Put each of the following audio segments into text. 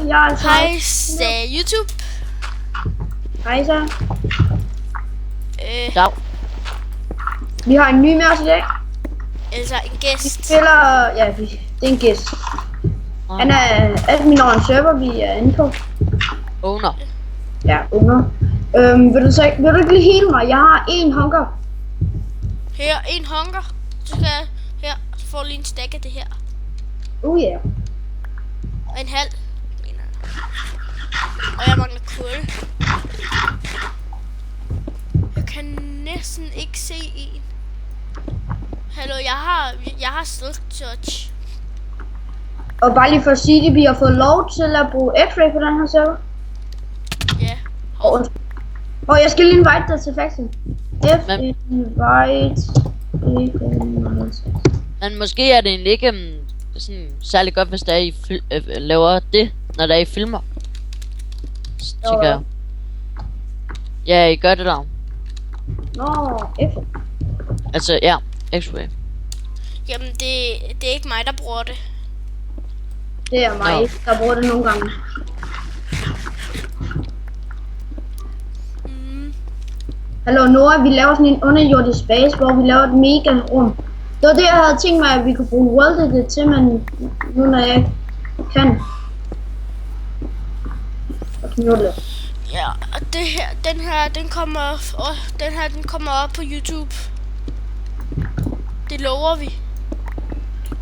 Jeg er altså... Hej, YouTube. Hej så. Ja. Vi har en ny med os i dag. Altså en Vi gæst. spiller... Ja, det er en gæst. Han er admin over en server, vi er inde på. Owner. Ja, unger. Vil du ikke lige hele mig? Jeg har en hunger. Her, en hunger. Så skal jeg her, så får du lige en stack af det her. Oh yeah. Og en halv, mener jeg. Og jeg mangler kul. Jeg kan næsten ikke se en. Hallo, jeg har silk touch. Og bare lige for at sige det, vi har fået lov til at bruge X-ray på den her server. Ja. Og jeg skal lige invite dig til faxen. Invite. Men måske er det egentlig ikke sådan særlig godt, hvis der er I laver det, når der er I filmer. Så tænker jeg. Ja, I gør det der. Nå, F. Altså, ja, X-ray. Jamen, det er ikke mig, der bruger det. Det er mig, der bruger det nogle gange. Hallo Nora, vi laver sådan en underjordisk base, hvor vi laver et mega rum. Det var det, jeg havde tænkt mig, at vi kunne bruge World Edit til, men nu når jeg ikke kan. Og knulle. Ja, og den kommer op på YouTube. Det lover vi.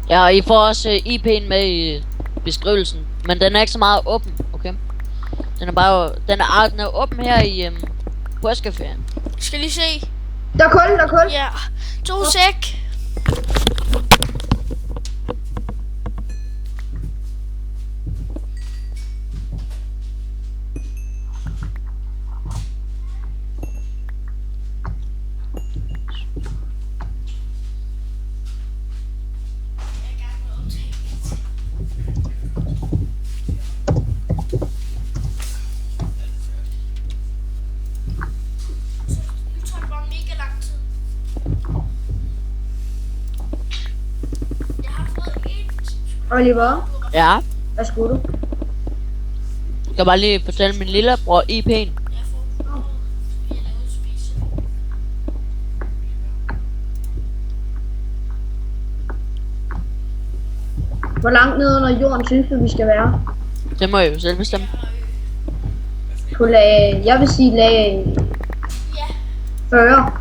Ja, og I får også IP'en med i beskrivelsen. Men den er ikke så meget åben, okay? Den er åben her i påskeferien. Skal lige se. Der er kul. Ja, 2 sek. Oliver, Ja. hvad skulle du? Jeg skal bare lige fortælle min lillebror IP'en. Hvor langt nede under jorden synes du, vi skal være? Det må jeg jo selv bestemme. På lag, jeg vil sige lag 40.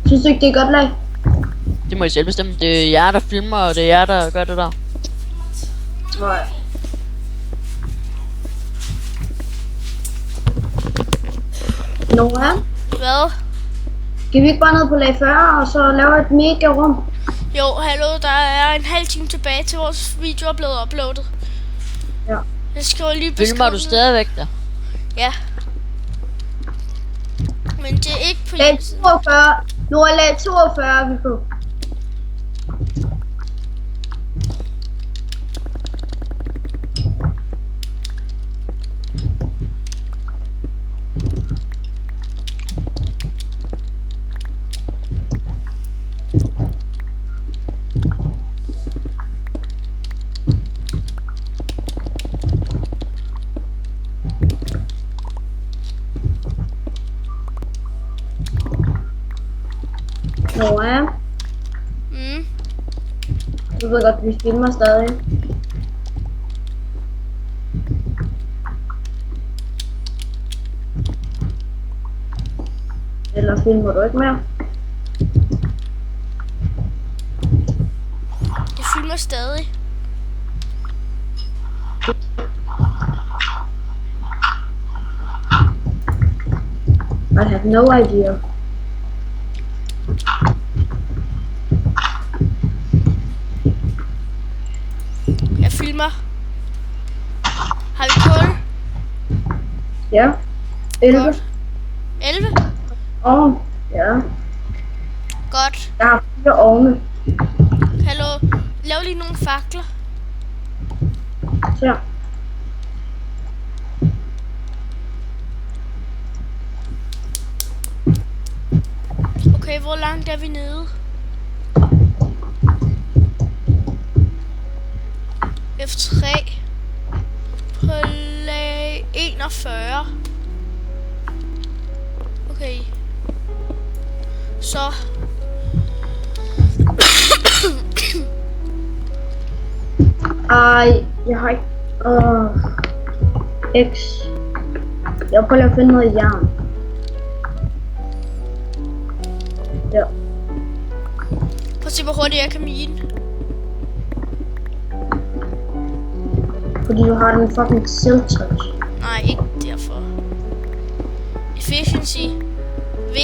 Synes du ikke, det er godt lag? Det må I selv bestemme. Det er jer, der filmer, og det er jer, der gør det der. Nej. Nora, Hvad? skal vi ikke bare ned på lag 40 og så lave et mega rum? Jo, hallo, der er en halv time tilbage til vores video er blevet uploadet. Ja. Jeg skriver lige Filmer du beskrivelsen. stadigvæk der? Ja. Men det er ikke på Lag hjemmesiden. 42. Nora, lag 42 er vi på. Nora, du ved godt, vi filmer stadig. Eller filmer du ikke mere? Jeg filmer stadig. I have no idea. Jeg filmer. Har vi kul? Ja. 11. Godt. 11? Ja. Godt. Jeg har 4 ovne. Hallo, lav lige nogle fakler. Så. Okay, hvor langt er vi nede? F3. på lag 41. Okay. Så. Ej, jeg har ikke... X. Jeg prøver at finde noget jern. Ja. Prøv at se, hvor hurtigt jeg kan mine. Fordi du har den fucking siltouch. Nej, ikke derfor. Efficiency. V.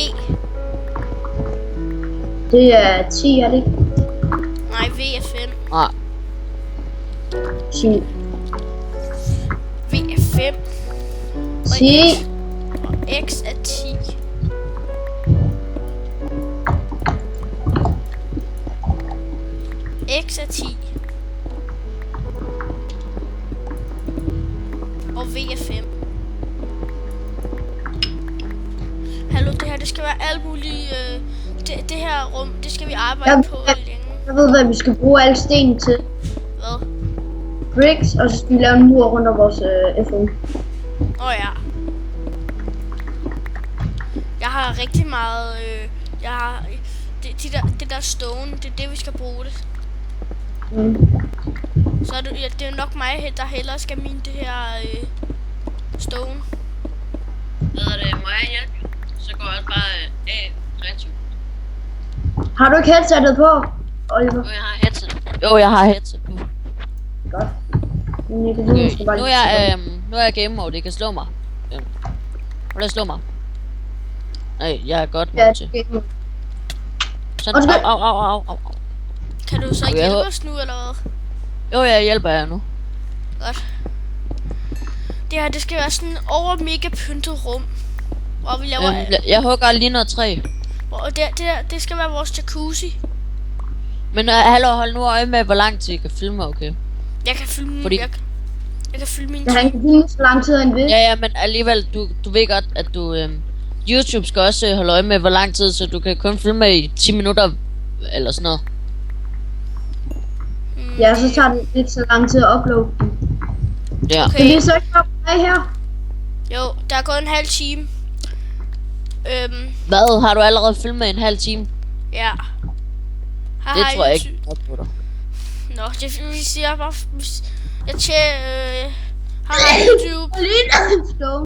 Det er 10, er det ikke? Nej, V er 5. Nej. 10. V er 5. 10. Og X er 10. X er 10. Og V er 5. Hallo, det her, det skal være alt muligt. Det her rum, det skal vi arbejde på længe. Jeg ved, hvad vi skal bruge alle sten til. Hvad? Bricks, og så skal vi lave en mur rundt om vores FO. Ja. Jeg har rigtig meget. Jeg har det der stone, det er det vi skal bruge det. Så er det, ja, det er nok mig, der hellere skal mine det her stone. Hvad er det? Må jeg hjælpe? Så går jeg bare af kreativt. Har du ikke headsetet på, Oliver? Jo, jeg har headset. Jo, jeg har headset på. Godt. Men jeg kan Okay, huske, bare nu er jeg game mode, det kan slå mig. Må det slå mig? Nej, jeg er godt Ja, mod til. det er Sådan, Undskyld. au. Kan du så ikke Okay, hjælpe os nu, eller hvad? Jo, jeg hjælper jer nu. Godt. Det her, det skal være sådan over mega pyntet rum. Hvor vi laver... Jeg hugger lige noget træ. Og det skal være vores jacuzzi. Men hallo, hold nu øje med, hvor lang tid I kan filme, okay? Jeg kan filme... Fordi- Jeg kan filme min... Jeg har ikke filmet så lang tid end det. Ja, men alligevel, du ved godt, at du... YouTube skal også holde øje med, hvor lang tid, så du kan kun filme i 10 minutter, eller sådan noget. Ja, så tager det lidt så lang tid at uploade den. Ja. Okay. Kan vi så ikke komme med her? Jo, der er gået en halv time. Hvad? Har du allerede filmet en halv time? Ja. Det tror jeg ikke nok på dig. Nå, det vi siger bare... Jeg tjekker... Har YouTube... Lige stone.